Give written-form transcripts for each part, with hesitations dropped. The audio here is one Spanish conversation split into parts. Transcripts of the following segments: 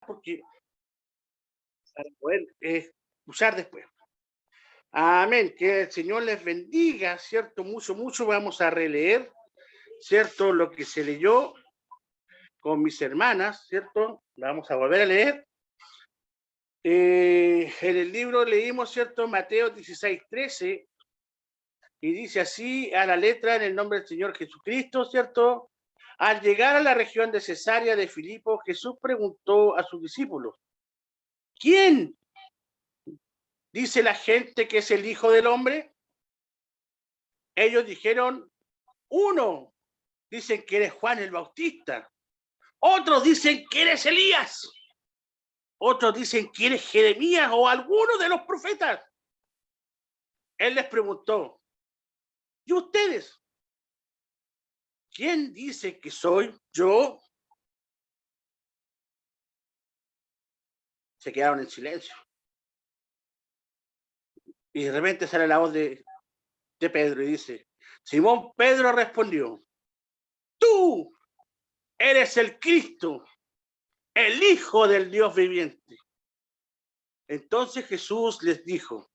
porque para poder usar después. Amén. Que el Señor les bendiga, ¿cierto? Mucho, mucho. Vamos a releer, ¿cierto? Lo que se leyó con mis hermanas, ¿cierto? Vamos a volver a leer. En el libro leímos, ¿cierto? Mateo 16:13, y dice así a la letra en el nombre del Señor Jesucristo, ¿cierto? Al llegar a la región de Cesarea de Filipo, Jesús preguntó a sus discípulos, ¿quién dice la gente que es el Hijo del Hombre? Ellos dijeron, uno dicen que eres Juan el Bautista, otros dicen que eres Elías, otros dicen que eres Jeremías o alguno de los profetas. Él les preguntó, ¿y ustedes? ¿Quién dice que soy yo? Se quedaron en silencio. Y de repente sale la voz de Pedro y dice, Simón Pedro respondió, tú eres el Cristo, el Hijo del Dios viviente. Entonces Jesús les dijo,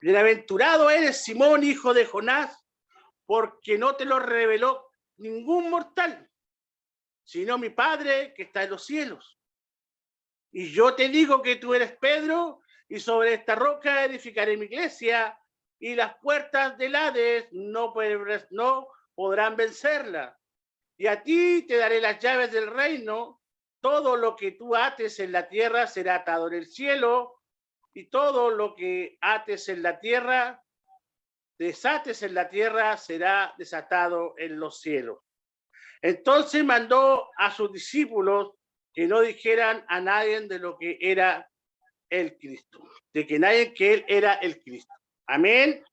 bienaventurado eres Simón, hijo de Jonás, porque no te lo reveló ningún mortal, sino mi Padre que está en los cielos. Y yo te digo que tú eres Pedro, y sobre esta roca edificaré mi iglesia, y las puertas del Hades no podrán vencerla. Y a ti te daré las llaves del reino. Todo lo que tú ates en la tierra será atado en el cielo, y todo lo que ates en la tierra, desates en la tierra, será desatado en los cielos. Entonces mandó a sus discípulos que no dijeran a nadie de lo que era el Cristo, de que nadie que él era el Cristo. Amén.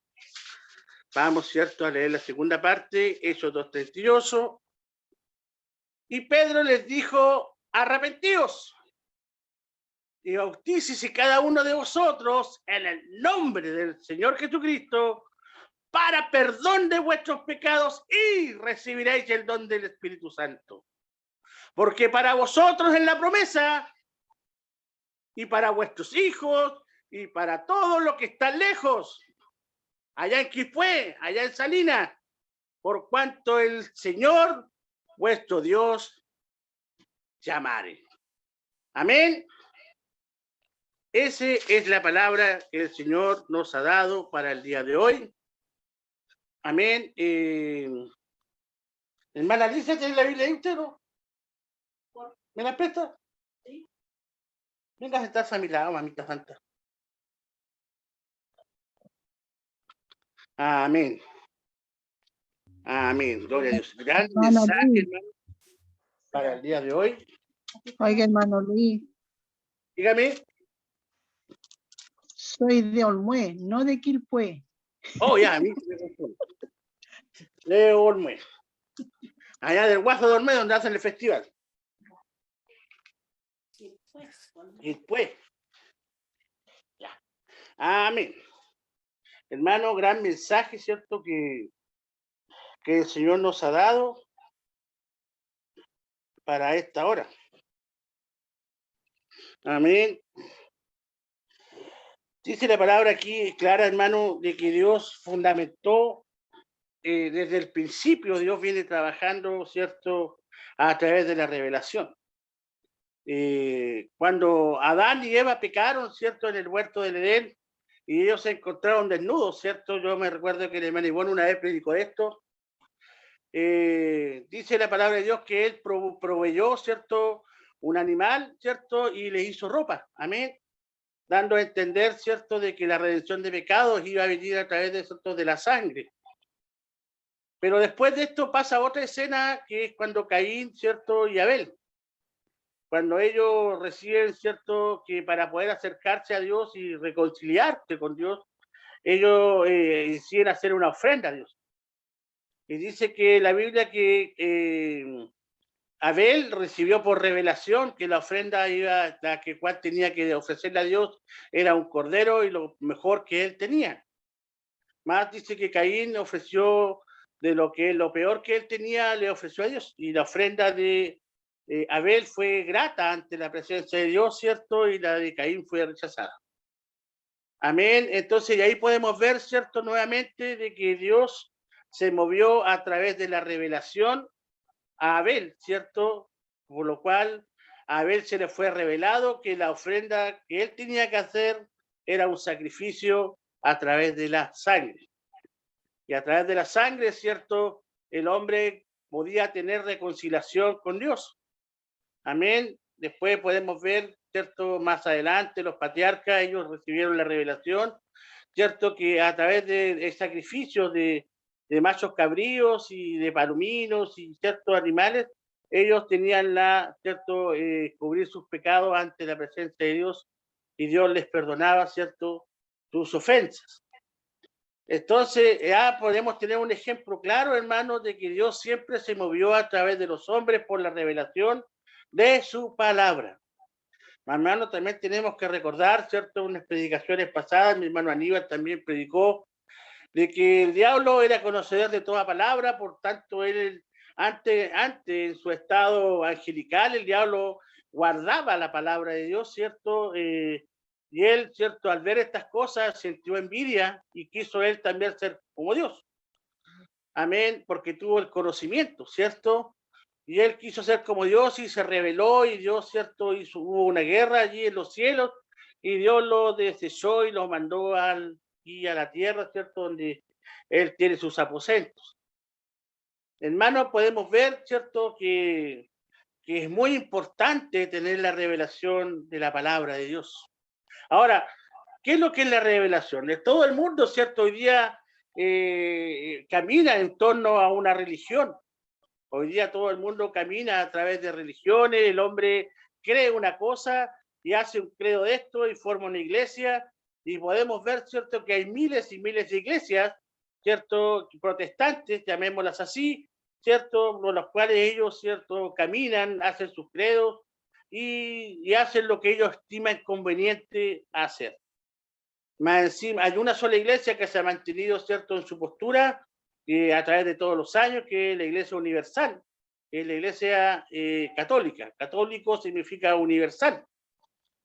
Vamos, ¿cierto?, a leer la segunda parte, Hechos 2:38. Y Pedro les dijo, arrepentíos y bautícese cada uno de vosotros en el nombre del Señor Jesucristo para perdón de vuestros pecados y recibiréis el don del Espíritu Santo. Porque para vosotros es la promesa y para vuestros hijos y para todos los que están lejos, allá en Quilpué, allá en Salinas, por cuanto el Señor vuestro Dios llamare. Amén. Esa es la palabra que el Señor nos ha dado para el día de hoy. Amén. Hermana Alicia, ¿tiene la Biblia íntegro? ¿Me la presta? Sí. Venga a sentarse a mi lado, mamita santa. Amén. Amén. Gloria a Dios. Gran mensaje, hermano, para el día de hoy. Oiga, hermano Luis. Dígame. Soy de Olmué, no de Quilpué. Oh, ya, a mí. De Olmué. Allá del Guaso de Olmué, donde hacen el festival. Y pues. Ya. Amén. Hermano, gran mensaje, ¿cierto? Que el Señor nos ha dado para esta hora. Amén. Dice la palabra aquí clara, hermano, de que Dios fundamentó desde el principio. Dios viene trabajando, ¿cierto?, a través de la revelación. Cuando Adán y Eva pecaron, ¿cierto?, en el huerto del Edén, y ellos se encontraron desnudos, ¿cierto? Yo me recuerdo que el hermano Ivonne una vez predicó esto. Dice la palabra de Dios que él proveyó, ¿cierto?, un animal, ¿cierto?, y le hizo ropa. Amén. Dando a entender, ¿cierto?, de que la redención de pecados iba a venir a través de, ¿cierto?, de la sangre. Pero después de esto pasa otra escena, que es cuando Caín, ¿cierto?, y Abel. Cuando ellos reciben, ¿cierto?, que para poder acercarse a Dios y reconciliarse con Dios, ellos deciden hacer una ofrenda a Dios. Y dice que la Biblia que Abel recibió por revelación que la ofrenda la que cual tenía que ofrecerle a Dios era un cordero y lo mejor que él tenía. Más dice que Caín ofreció de lo peor que él tenía, le ofreció a Dios. Y la ofrenda de Abel fue grata ante la presencia de Dios, ¿cierto? Y la de Caín fue rechazada. Amén. Entonces, y ahí podemos ver, ¿cierto? Nuevamente de que Dios se movió a través de la revelación a Abel, ¿cierto? Por lo cual a Abel se le fue revelado que la ofrenda que él tenía que hacer era un sacrificio a través de la sangre. Y a través de la sangre, ¿cierto? El hombre podía tener reconciliación con Dios. Amén. Después podemos ver, ¿cierto? Más adelante los patriarcas, ellos recibieron la revelación, ¿cierto? Que a través de sacrificios de machos cabríos y de palominos y ciertos animales, ellos tenían ¿cierto? Cubrir sus pecados ante la presencia de Dios y Dios les perdonaba, ¿cierto? Sus ofensas. Entonces, ya podemos tener un ejemplo claro, hermanos, de que Dios siempre se movió a través de los hombres por la revelación de su palabra. Hermano, también tenemos que recordar, ¿cierto? Unas predicaciones pasadas, mi hermano Aníbal también predicó, de que el diablo era conocedor de toda palabra, por tanto, él, antes en su estado angelical, el diablo guardaba la palabra de Dios, ¿cierto? Y él, ¿cierto? Al ver estas cosas, sintió envidia y quiso él también ser como Dios. Amén, porque tuvo el conocimiento, ¿cierto? Y él quiso ser como Dios y se rebeló y Dios, ¿cierto? Hubo una guerra allí en los cielos y Dios lo desechó y lo mandó y a la tierra, ¿cierto? Donde él tiene sus aposentos. Hermano, podemos ver, ¿cierto? Que es muy importante tener la revelación de la palabra de Dios. Ahora, ¿qué es lo que es la revelación? De todo el mundo, ¿cierto? Hoy día camina en torno a una religión. Hoy día todo el mundo camina a través de religiones, el hombre cree una cosa y hace un credo de esto y forma una iglesia y podemos ver, ¿cierto?, que hay miles y miles de iglesias, ¿cierto?, protestantes, llamémoslas así, ¿cierto?, con las cuales ellos, ¿cierto?, caminan, hacen sus credos y hacen lo que ellos estiman conveniente hacer. Más encima, hay una sola iglesia que se ha mantenido, ¿cierto?, en su postura a través de todos los años, que es la Iglesia Universal, que es la Iglesia católica. Católico significa universal.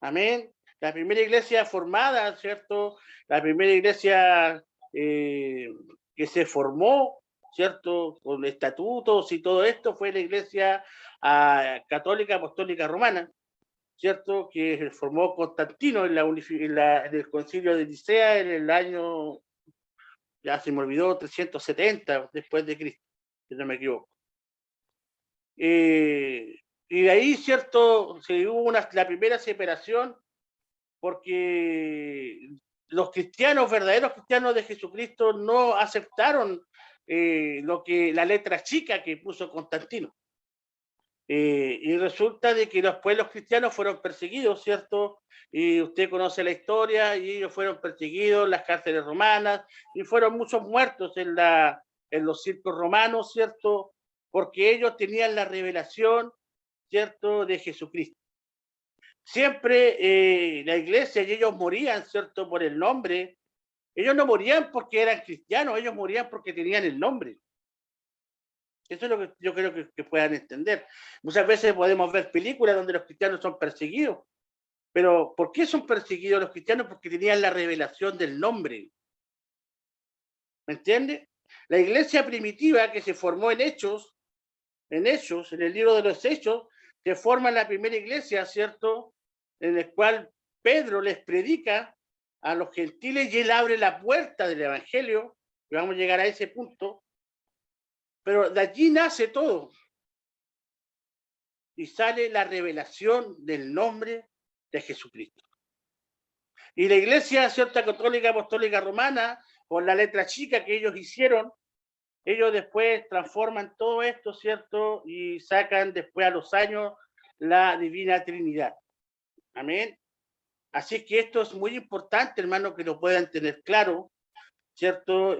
Amén. La primera iglesia formada, ¿cierto? La primera iglesia que se formó, ¿cierto? Con estatutos y todo esto fue la Iglesia Católica Apostólica Romana, ¿cierto? Que formó Constantino en el concilio de Nicea en el año, ya se me olvidó, 370 después de Cristo, si no me equivoco. Y de ahí, ¿cierto? Se hubo la primera separación porque los cristianos, verdaderos cristianos de Jesucristo, no aceptaron la letra chica que puso Constantino. Y resulta de que los pueblos cristianos fueron perseguidos, ¿cierto? Y usted conoce la historia, y ellos fueron perseguidos en las cárceles romanas, y fueron muchos muertos en los circos romanos, ¿cierto? Porque ellos tenían la revelación, ¿cierto?, de Jesucristo. Siempre la iglesia y ellos morían, ¿cierto?, por el nombre. Ellos no morían porque eran cristianos, ellos morían porque tenían el nombre. Eso es lo que yo creo que puedan entender. Muchas veces podemos ver películas donde los cristianos son perseguidos, pero ¿por qué son perseguidos los cristianos? Porque tenían la revelación del nombre. ¿Me entiende? La iglesia primitiva que se formó en Hechos, en el libro de los Hechos, se forma en la primera iglesia, ¿cierto? En el cual Pedro les predica a los gentiles y él abre la puerta del evangelio, y vamos a llegar a ese punto, pero de allí nace todo. Y sale la revelación del nombre de Jesucristo. Y la iglesia, ¿cierta?, católica apostólica romana, con la letra chica que ellos hicieron, ellos después transforman todo esto, ¿cierto? Y sacan después a los años la Divina Trinidad. Amén. Así que esto es muy importante, hermano, que lo puedan tener claro, ¿cierto?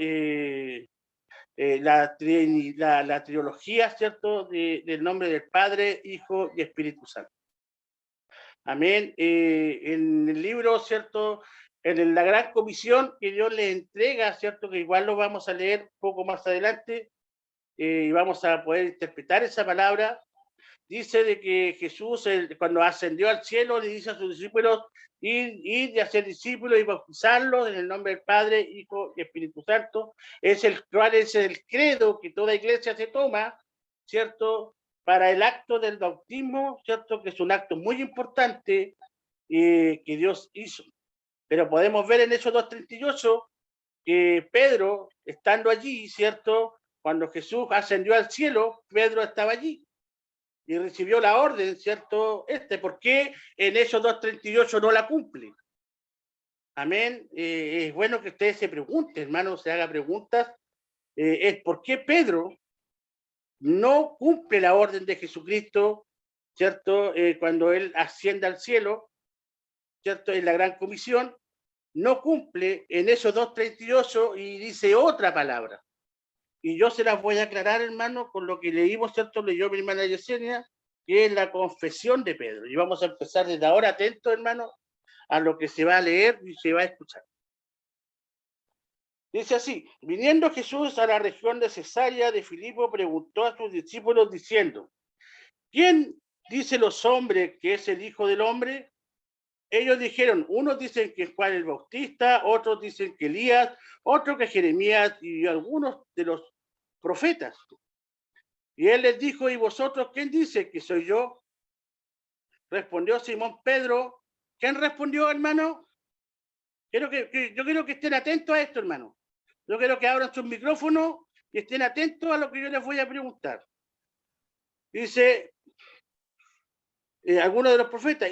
La trilogía, ¿cierto?, del nombre del Padre, Hijo y Espíritu Santo. Amén. En el libro, ¿cierto?, en la gran comisión que Dios le entrega, ¿cierto?, que igual lo vamos a leer un poco más adelante y vamos a poder interpretar esa palabra. dice de que Jesús, cuando ascendió al cielo, le dice a sus discípulos, ir y hacer discípulos y bautizarlos en el nombre del Padre, Hijo y Espíritu Santo. Es el credo que toda iglesia se toma, ¿cierto? Para el acto del bautismo, ¿cierto? Que es un acto muy importante que Dios hizo. Pero podemos ver en Hechos 2:38 que Pedro, estando allí, ¿cierto? Cuando Jesús ascendió al cielo, Pedro estaba allí y recibió la orden, ¿cierto? ¿Por qué en Hechos 2:38 no la cumple? Amén. Es bueno que ustedes se pregunten, hermanos, se hagan preguntas. Es por qué Pedro no cumple la orden de Jesucristo, ¿cierto? Cuando él asciende al cielo, ¿cierto? En la gran comisión, no cumple en esos 2:38 y dice otra palabra. Y yo se las voy a aclarar, hermano, con lo que leímos, ¿cierto? Leyó mi hermana Yesenia, que es la confesión de Pedro. Y vamos a empezar desde ahora, atentos, hermano, a lo que se va a leer y se va a escuchar. Dice así: viniendo Jesús a la región de Cesarea de Filipo, preguntó a sus discípulos diciendo: ¿quién dice los hombres que es el Hijo del Hombre? Ellos dijeron, unos dicen que es Juan el Bautista, otros dicen que Elías, otros que Jeremías y algunos de los profetas. Y él les dijo, ¿y vosotros quién dice que soy yo? Respondió Simón Pedro. ¿Quién respondió, hermano? Yo quiero que estén atentos a esto, hermano. Yo quiero que abran sus micrófonos y estén atentos a lo que yo les voy a preguntar. Dice, algunos de los profetas,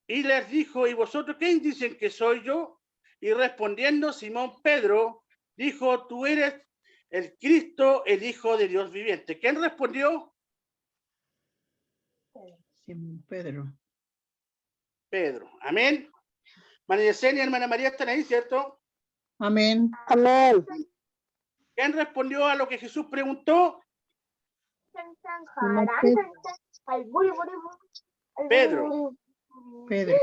y les dijo, ¿y vosotros quién dicen que soy yo? Y respondiendo Simón Pedro, dijo, tú eres el Cristo, el Hijo de Dios viviente. ¿Quién respondió? Simón Pedro. Pedro. Amén. María Yesenia y hermana María están ahí, ¿cierto? Amén. Amén. ¿Quién respondió a lo que Jesús preguntó? Simón Pedro. Pedro. Pedro.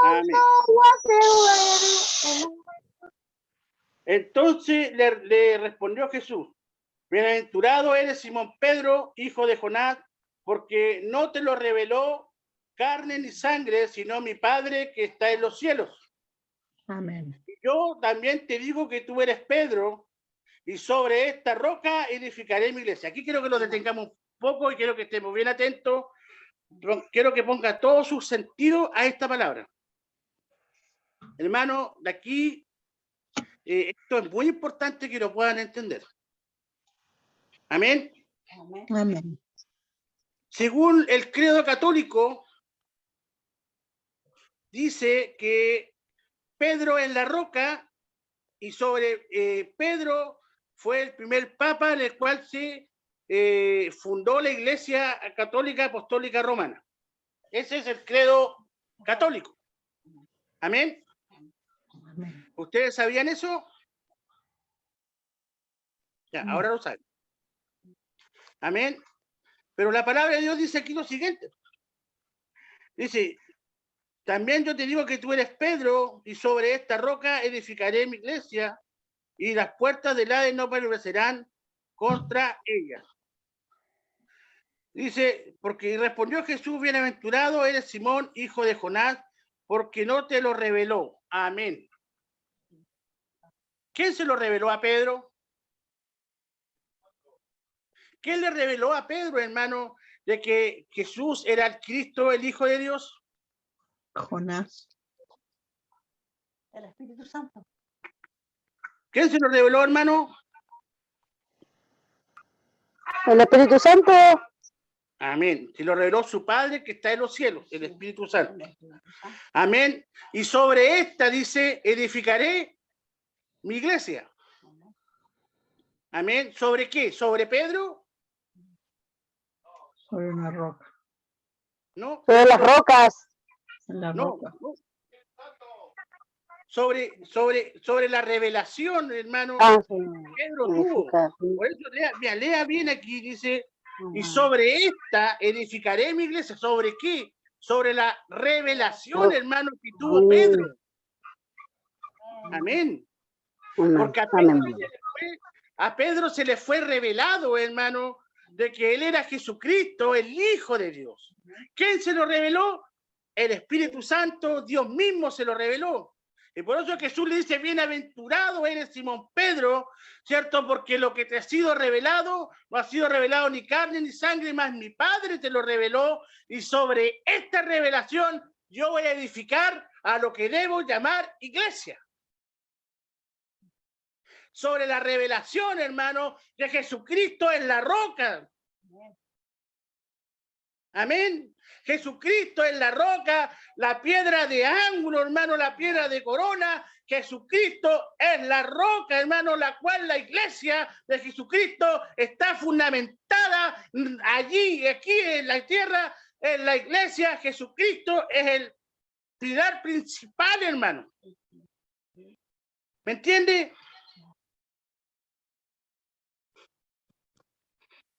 Amén. Entonces le respondió Jesús, bienaventurado eres Simón Pedro, hijo de Jonás, porque no te lo reveló carne ni sangre, sino mi Padre que está en los cielos. Amén. Yo también te digo que tú eres Pedro, y sobre esta roca edificaré mi iglesia. Aquí quiero que lo detengamos un poco y quiero que estemos bien atentos. Quiero que ponga todo su sentido a esta palabra. Hermano, de aquí, esto es muy importante que lo puedan entender. Amén. Amén. Según el credo católico, dice que Pedro es la roca y sobre Pedro fue el primer papa en el cual se fundó la Iglesia Católica Apostólica Romana. Ese es el credo católico. Amén. Amén. ¿Ustedes sabían eso? Ya, No. ahora lo saben. Amén. Pero la palabra de Dios dice aquí lo siguiente. Dice, también yo te digo que tú eres Pedro, y sobre esta roca edificaré mi iglesia, y las puertas del Hades no prevalecerán contra ella. Dice, porque respondió Jesús, bienaventurado eres Simón, hijo de Jonás, porque no te lo reveló. Amén. ¿Quién se lo reveló a Pedro? ¿Quién le reveló a Pedro, hermano, de que Jesús era el Cristo, el Hijo de Dios? Jonás. El Espíritu Santo. ¿Quién se lo reveló, hermano? El Espíritu Santo. Amén. Se lo reveló su Padre que está en los cielos, el Espíritu Santo. Amén. Y sobre esta dice, edificaré mi iglesia. Amén. ¿Sobre qué? ¿Sobre Pedro? Sobre una roca. No. Sobre las rocas. En la No, roca. no. Sobre la revelación, hermano, Ah, Pedro tuvo. Por eso lea bien aquí, dice, y sobre esta edificaré mi iglesia. ¿Sobre qué? Sobre la revelación, hermano, que tuvo Pedro. Amén. Porque a Pedro se le fue revelado, hermano, de que él era Jesucristo, el Hijo de Dios. ¿Quién se lo reveló? El Espíritu Santo, Dios mismo se lo reveló. Y por eso Jesús le dice, bienaventurado eres Simón Pedro, ¿cierto? Porque lo que te ha sido revelado, no ha sido revelado ni carne ni sangre, más mi Padre te lo reveló. Y sobre esta revelación yo voy a edificar a lo que debo llamar iglesia. Sobre la revelación, hermano, de Jesucristo en la roca. Amén. Jesucristo es la roca, la piedra de ángulo, hermano, la piedra de corona. Jesucristo es la roca, hermano, la cual la iglesia de Jesucristo está fundamentada allí, aquí en la tierra, en la iglesia. Jesucristo es el pilar principal, hermano. ¿Me entiende?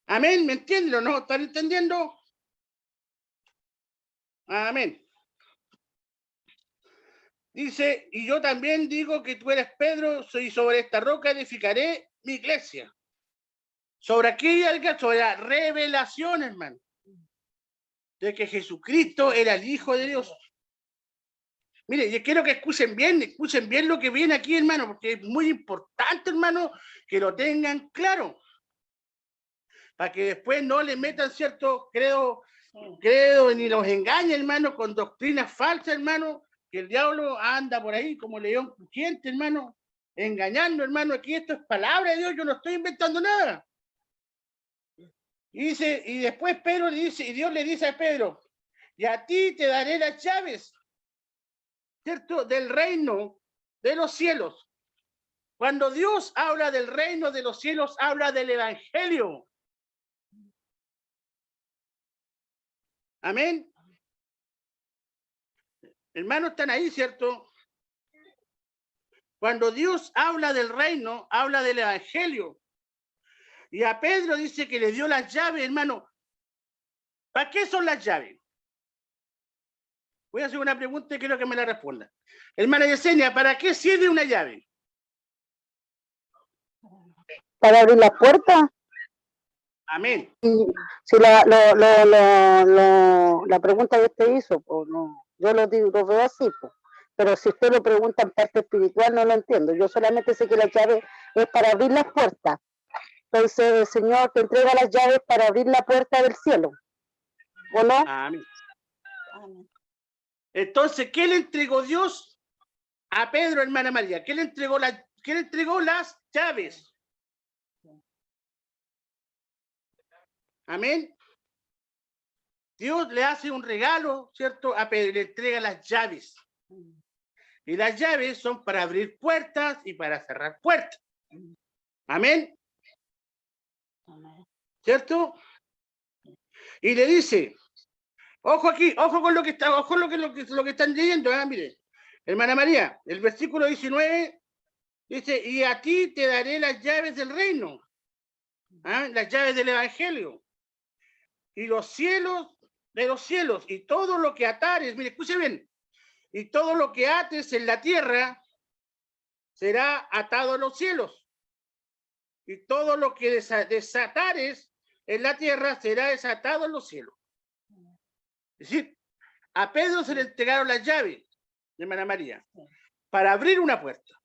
Amén, ¿me entienden o no? ¿Están entendiendo? Amén. Dice, y yo también digo que tú eres Pedro, y sobre esta roca edificaré mi iglesia. Sobre aquí, sobre la revelación, hermano, de que Jesucristo era el Hijo de Dios. Mire, yo quiero que escuchen bien lo que viene aquí, hermano, porque es muy importante, hermano, que lo tengan claro. Para que después no le metan cierto credo ni los engañen, hermano, con doctrinas falsas, hermano, que el diablo anda por ahí como león crujiente, hermano, engañando, hermano. Aquí esto es palabra de Dios, yo no estoy inventando nada. Y dice, y después Pedro le dice, y Dios le dice a Pedro, y a ti te daré las llaves, ¿cierto? Del reino de los cielos. Cuando Dios habla del reino de los cielos, habla del evangelio. Amén. Hermanos, están ahí, ¿cierto? Cuando Dios habla del reino, habla del evangelio. Y a Pedro dice que le dio las llaves, hermano. ¿Para qué son las llaves? Voy a hacer una pregunta y quiero que me la responda. Hermana Yesenia, ¿para qué sirve una llave? Para abrir la puerta. Amén. Si la pregunta que usted hizo, pues no, yo lo veo así, pues. Pero si usted lo pregunta en parte espiritual, no lo entiendo. Yo solamente sé que la llave es para abrir las puertas. Entonces el Señor te entrega las llaves para abrir la puerta del cielo, ¿o no? Amén. Entonces, ¿qué le entregó Dios a Pedro, hermana María? ¿Qué le entregó las llaves? Amén. Dios le hace un regalo, ¿cierto? A Pedro, le entrega las llaves. Y las llaves son para abrir puertas y para cerrar puertas. Amén. ¿Cierto? Y le dice, ojo aquí, ojo con lo que está, ojo lo que están leyendo, mire. Hermana María, el versículo 19 dice, y a ti te daré las llaves del reino, las llaves del evangelio. Y los cielos de los cielos, y todo lo que atares, mire, escuche bien, y todo lo que ates en la tierra será atado en los cielos, y todo lo que desatares en la tierra será desatado en los cielos. Es decir, a Pedro se le entregaron las llaves, hermana María, para abrir una puerta.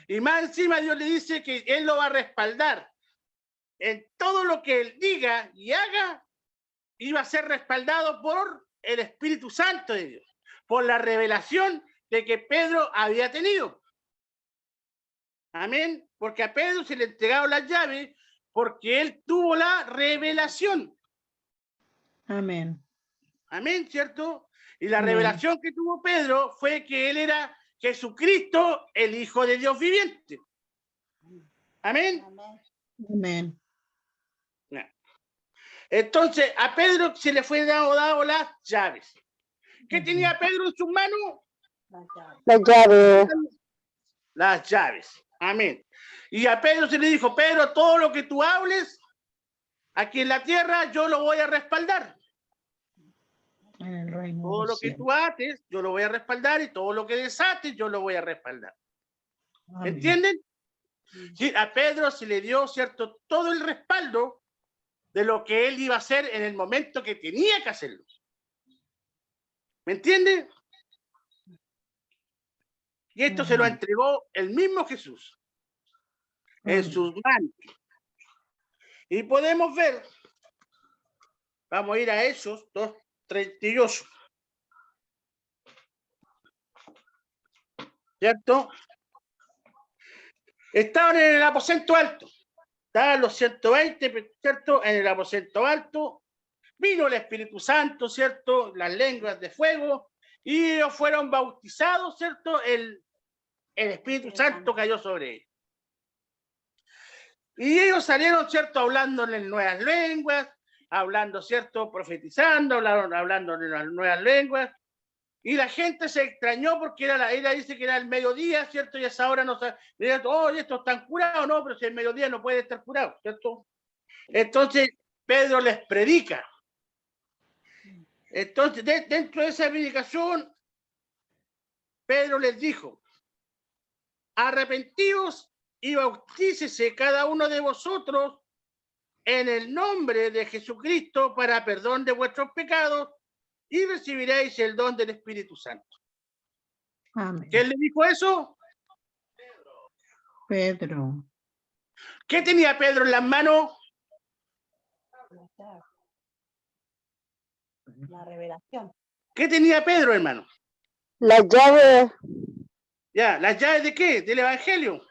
Y más encima Dios le dice que Él lo va a respaldar en todo lo que Él diga y haga. Iba a ser respaldado por el Espíritu Santo de Dios, por la revelación de que Pedro había tenido. Amén. Porque a Pedro se le entregaron las llaves porque él tuvo la revelación. Amén. Amén, ¿cierto? Y la Amén. revelación que tuvo Pedro fue que él era Jesucristo, el Hijo de Dios viviente. Amén. Amén. Entonces, a Pedro se le fue dado las llaves. ¿Qué tenía Pedro en sus manos? Las llaves. Las llaves. Amén. Y a Pedro se le dijo, Pedro, todo lo que tú hables aquí en la tierra, yo lo voy a respaldar. En el reino Todo lo que tú ates, yo lo voy a respaldar, y todo lo que desates, yo lo voy a respaldar. ¿Entienden? Sí, a Pedro se le dio, ¿cierto?, todo el respaldo de lo que él iba a hacer en el momento que tenía que hacerlo. ¿Me entiende? Y esto se lo entregó el mismo Jesús en sus manos. Y podemos ver, vamos a ir a Hechos 2:38. ¿Cierto? Estaban en el aposento alto. Estaban los 120, ¿cierto? En el aposento alto. Vino el Espíritu Santo, ¿cierto? Las lenguas de fuego. Y ellos fueron bautizados, ¿cierto? El Espíritu Santo cayó sobre ellos. Y ellos salieron, ¿cierto? Hablando en nuevas lenguas, hablando, ¿cierto? Profetizando, hablando en las nuevas lenguas. Y la gente se extrañó porque ella dice que era el mediodía, ¿cierto? Y a esa hora no sabe, oh, estos están curados, no, pero si el mediodía no puede estar curado, ¿cierto? Entonces, Pedro les predica. Entonces, dentro de esa predicación, Pedro les dijo, arrepentíos y bautícese cada uno de vosotros en el nombre de Jesucristo para perdón de vuestros pecados y recibiréis el don del Espíritu Santo. Amén. ¿Quién le dijo eso? Pedro. ¿Qué tenía Pedro en las manos? La revelación. ¿Qué tenía Pedro, hermano? Las llaves Ya, ¿las llaves de qué? Del Evangelio.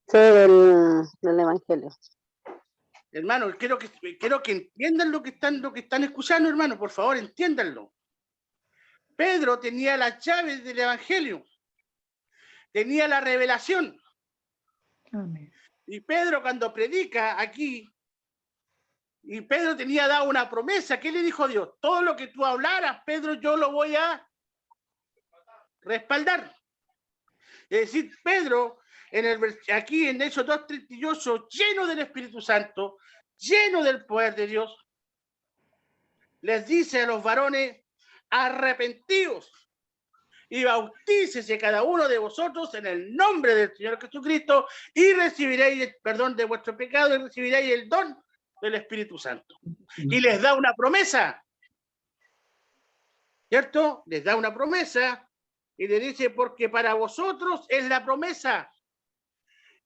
sí, del Evangelio. Hermano, quiero que entiendan lo que están escuchando, hermano, por favor, entiéndanlo. Pedro tenía las llaves del Evangelio. Tenía la revelación. Amén. Y Pedro cuando predica aquí, y Pedro tenía dado una promesa, ¿qué le dijo Dios? Todo lo que tú hablaras, Pedro, yo lo voy a respaldar. Es decir, Pedro, aquí en Hechos 2:38, lleno del Espíritu Santo, lleno del poder de Dios, les dice a los varones, arrepentíos y bautícese cada uno de vosotros en el nombre del Señor Jesucristo y recibiréis el perdón de vuestros pecados y recibiréis el don del Espíritu Santo. Y les da una promesa, ¿cierto? Les da una promesa y le dice, porque para vosotros es la promesa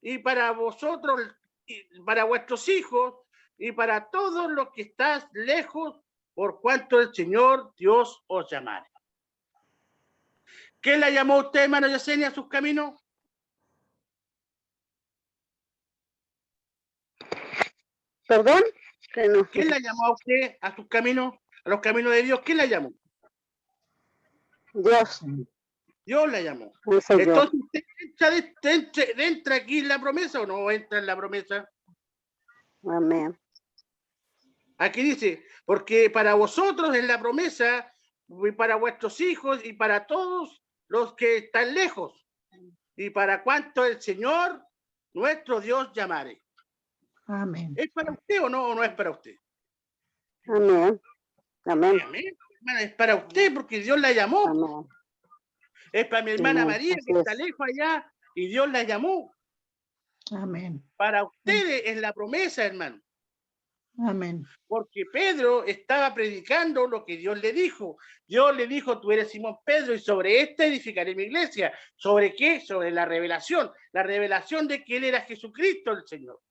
y para vosotros, y para vuestros hijos y para todos los que estás lejos, por cuanto el Señor Dios os llamare. ¿Quién la llamó a usted, hermano Yesenia, a sus caminos? ¿Perdón? Que no. ¿Quién la llamó a usted a sus caminos, a los caminos de Dios? ¿Quién la llamó? Dios, Dios la llamó. no soy yo. Entonces, ¿usted entra aquí en la promesa o no entra en la promesa? Amén. Aquí dice, porque para vosotros es la promesa, y para vuestros hijos y para todos los que están lejos, y para cuanto el Señor, nuestro Dios, llamare. Amén. ¿Es para usted o no es para usted? Amén. Amén. Amén, hermana, es para usted porque Dios la llamó. Amén. Es para mi hermana Amén. María Así que está es. lejos allá y Dios la llamó. Amén. Para ustedes es la promesa, hermano. Amén. Porque Pedro estaba predicando lo que Dios le dijo. Dios le dijo, tú eres Simón Pedro y sobre este edificaré mi iglesia. ¿Sobre qué? Sobre la revelación de que él era Jesucristo el Señor.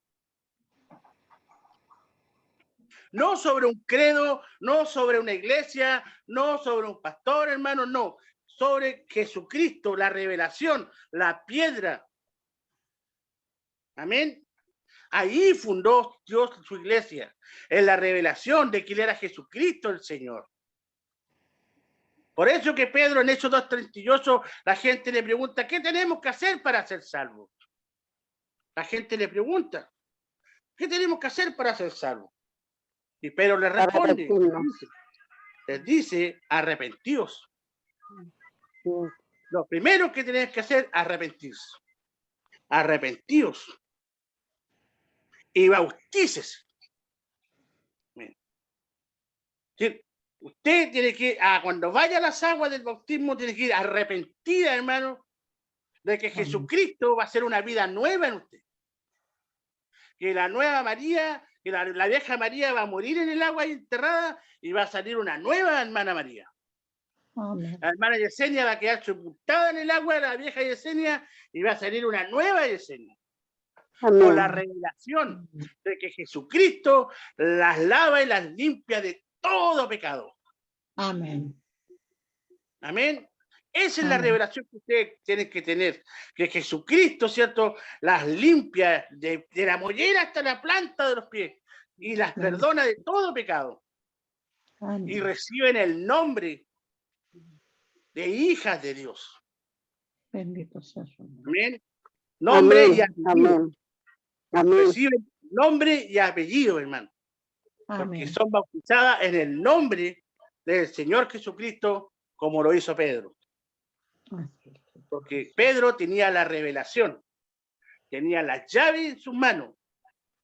No sobre un credo, no sobre una iglesia, no sobre un pastor, hermano, no. Sobre Jesucristo, la revelación, la piedra. Amén. Ahí fundó Dios su iglesia, en la revelación de que él era Jesucristo el Señor. Por eso que Pedro en Hechos 2:38, la gente le pregunta, ¿qué tenemos que hacer para ser salvos? La gente le pregunta, ¿qué tenemos que hacer para ser salvos? Y Pedro le responde, les dice, arrepentíos. Sí. Lo primero que tenéis que hacer, arrepentirse. Arrepentíos. Y bautícese. ¿Sí? Usted tiene que, cuando vaya a las aguas del bautismo, tiene que ir arrepentida, hermano, de que Jesucristo va a hacer una vida nueva en usted. Que la nueva María que la vieja María va a morir en el agua enterrada y va a salir una nueva hermana María. Amén. La hermana Yesenia va a quedar sepultada en el agua de la vieja Yesenia y va a salir una nueva Yesenia. Con la Amén. revelación de que Jesucristo las lava y las limpia de todo pecado. Amén. Amén. Esa es la Amén. revelación que ustedes tienen que tener, que Jesucristo, ¿cierto?, las limpia de la mollera hasta la planta de los pies y las Amén. perdona de todo pecado. Y Amén. reciben el nombre de hijas de Dios. Bendito sea su nombre. Amén. Nombre y Amén. apellido. Amén. Amén. Reciben nombre y apellido, hermano. Porque Amén. son bautizadas en el nombre del Señor Jesucristo, como lo hizo Pedro. Así es. Porque Pedro tenía la revelación, tenía la llave en sus manos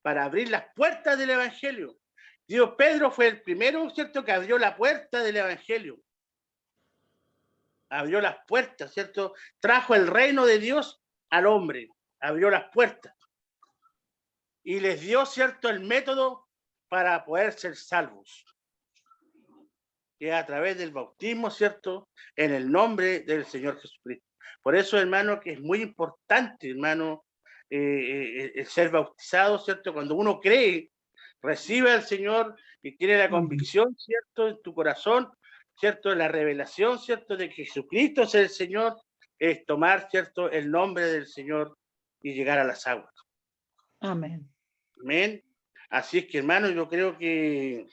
para abrir las puertas del Evangelio. Dios, Pedro fue el primero, ¿cierto?, que abrió la puerta del Evangelio. Abrió las puertas, ¿cierto? Trajo el reino de Dios al hombre, abrió las puertas. Y les dio, ¿cierto?, el método para poder ser salvos. Que a través del bautismo, ¿cierto?, en el nombre del Señor Jesucristo. Por eso, hermano, que es muy importante, hermano, el ser bautizado, ¿cierto? Cuando uno cree, recibe al Señor y tiene la convicción, ¿cierto?, en tu corazón, ¿cierto?, la revelación, ¿cierto?, de que Jesucristo es el Señor, es tomar, ¿cierto?, el nombre del Señor y llegar a las aguas. Amén. Amén. Así es que, hermano, yo creo que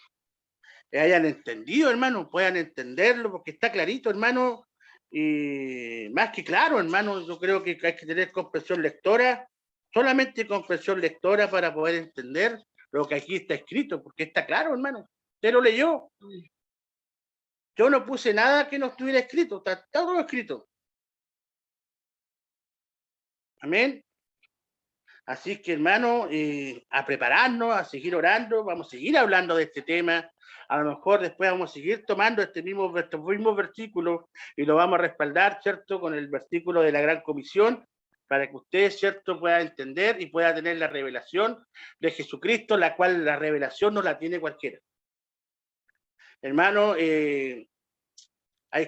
hayan entendido, hermano, puedan entenderlo, porque está clarito, hermano, y más que claro, hermano, yo creo que hay que tener comprensión lectora, solamente comprensión lectora para poder entender lo que aquí está escrito, porque está claro, hermano. Usted lo leyó. Yo no puse nada que no estuviera escrito, está todo escrito. Amén. Así que, hermano, a prepararnos, a seguir orando, vamos a seguir hablando de este tema. A lo mejor después vamos a seguir tomando estos mismos versículos y lo vamos a respaldar, ¿cierto?, con el versículo de la Gran Comisión, para que usted, ¿cierto?, pueda entender y pueda tener la revelación de Jesucristo, la cual la revelación no la tiene cualquiera. Hermano, hay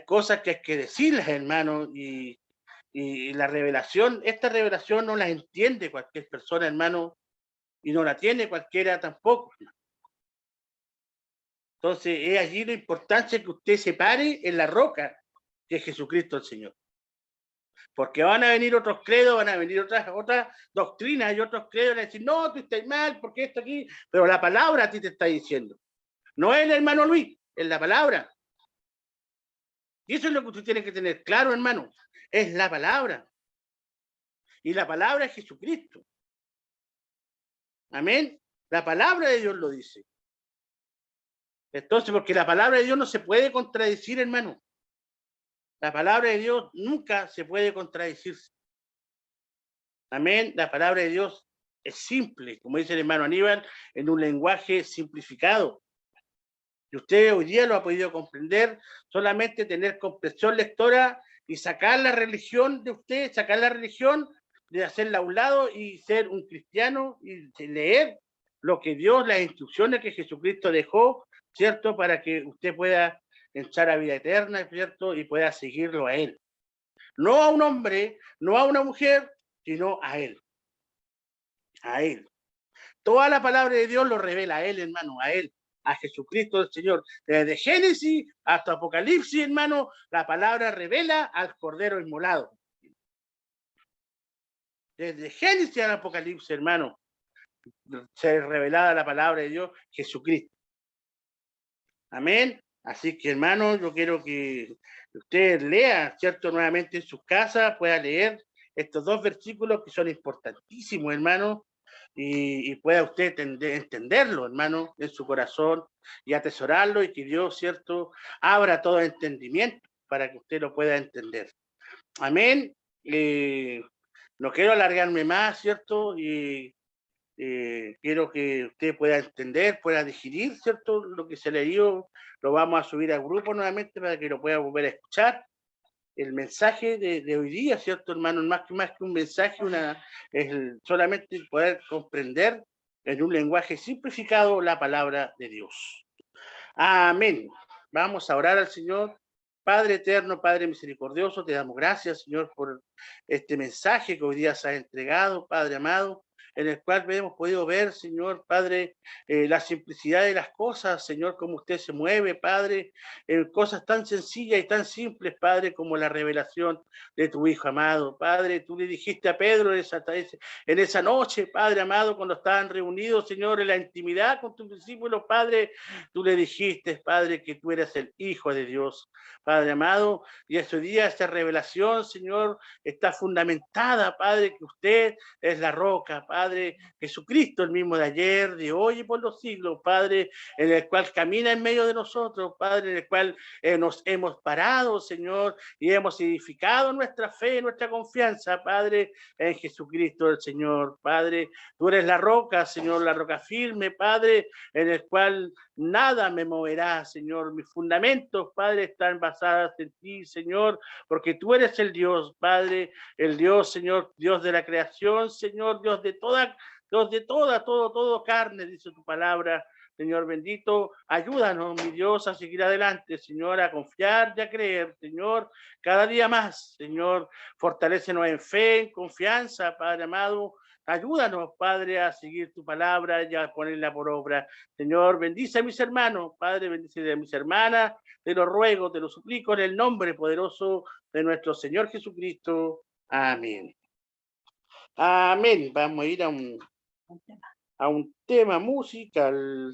cosas que hay que decirles, hermano, y la revelación, esta revelación no la entiende cualquier persona, hermano, y no la tiene cualquiera tampoco. Entonces, es allí la importancia que usted se pare en la roca que es Jesucristo el Señor. Porque van a venir otros credos, van a venir otras doctrinas y otros credos van a decir, no, tú estás mal, porque esto aquí, pero la palabra a ti te está diciendo. No es el hermano Luis, es la palabra. Y eso es lo que usted tiene que tener claro, hermano. Es la palabra. Y la palabra es Jesucristo. Amén. La palabra de Dios lo dice. Entonces, porque la palabra de Dios no se puede contradecir, hermano. La palabra de Dios nunca se puede contradecir. Amén. La palabra de Dios es simple, como dice el hermano Aníbal, en un lenguaje simplificado. Y usted hoy día lo ha podido comprender, solamente tener comprensión lectora y sacar la religión de usted, sacar la religión, de hacerla a un lado y ser un cristiano y leer lo que Dios, las instrucciones que Jesucristo dejó, ¿cierto? Para que usted pueda entrar a vida eterna, ¿cierto? Y pueda seguirlo a Él. No a un hombre, no a una mujer, sino a Él. A Él. Toda la palabra de Dios lo revela a Él, hermano, a Él, a Jesucristo el Señor. Desde Génesis hasta Apocalipsis, hermano, la palabra revela al Cordero inmolado. Desde Génesis al Apocalipsis, hermano, se revelada la palabra de Dios, Jesucristo. Amén. Así que, hermano, yo quiero que usted lea, ¿cierto?, nuevamente en sus casas, pueda leer estos dos versículos que son importantísimos, hermano, y pueda usted entenderlo, hermano, en su corazón y atesorarlo, y que Dios, ¿cierto?, abra todo entendimiento para que usted lo pueda entender. Amén. No quiero alargarme más, ¿cierto? Y quiero que usted pueda entender, pueda digerir, ¿cierto? Lo que se le dio, lo vamos a subir al grupo nuevamente para que lo pueda volver a escuchar. El mensaje de hoy día, ¿cierto, hermano? Más que un mensaje, es solamente poder comprender en un lenguaje simplificado la palabra de Dios. Amén. Vamos a orar al Señor. Padre eterno, Padre misericordioso, te damos gracias, Señor, por este mensaje que hoy día se ha entregado, Padre amado, en el cual hemos podido ver, Señor, Padre, la simplicidad de las cosas, Señor, cómo usted se mueve, Padre, en cosas tan sencillas y tan simples, Padre, como la revelación de tu Hijo amado. Padre, tú le dijiste a Pedro en esa noche, Padre amado, cuando estaban reunidos, Señor, en la intimidad con tus discípulos, Padre, tú le dijiste, Padre, que tú eres el Hijo de Dios, Padre amado, y este día esta revelación, Señor, está fundamentada, Padre, que usted es la roca, Padre, Jesucristo, el mismo de ayer, de hoy y por los siglos, Padre, en el cual camina en medio de nosotros, Padre, en el cual nos hemos parado, Señor, y hemos edificado nuestra fe, nuestra confianza, Padre, en Jesucristo el Señor, Padre, tú eres la roca, Señor, la roca firme, Padre, en el cual nada me moverá, Señor, mis fundamentos, Padre, están basados en ti, Señor, porque tú eres el Dios, Padre, el Dios, Señor, Dios de la creación, Señor, Dios de todo carne, dice tu palabra, Señor bendito, ayúdanos, mi Dios, a seguir adelante, Señor, a confiar y a creer, Señor, cada día más, Señor, fortalécenos en fe, en confianza, Padre amado, ayúdanos, Padre, a seguir tu palabra y a ponerla por obra. Señor, bendice a mis hermanos, Padre, bendice a mis hermanas, te lo ruego, te lo suplico en el nombre poderoso de nuestro Señor Jesucristo. Amén. Amén. Vamos a ir a un tema musical.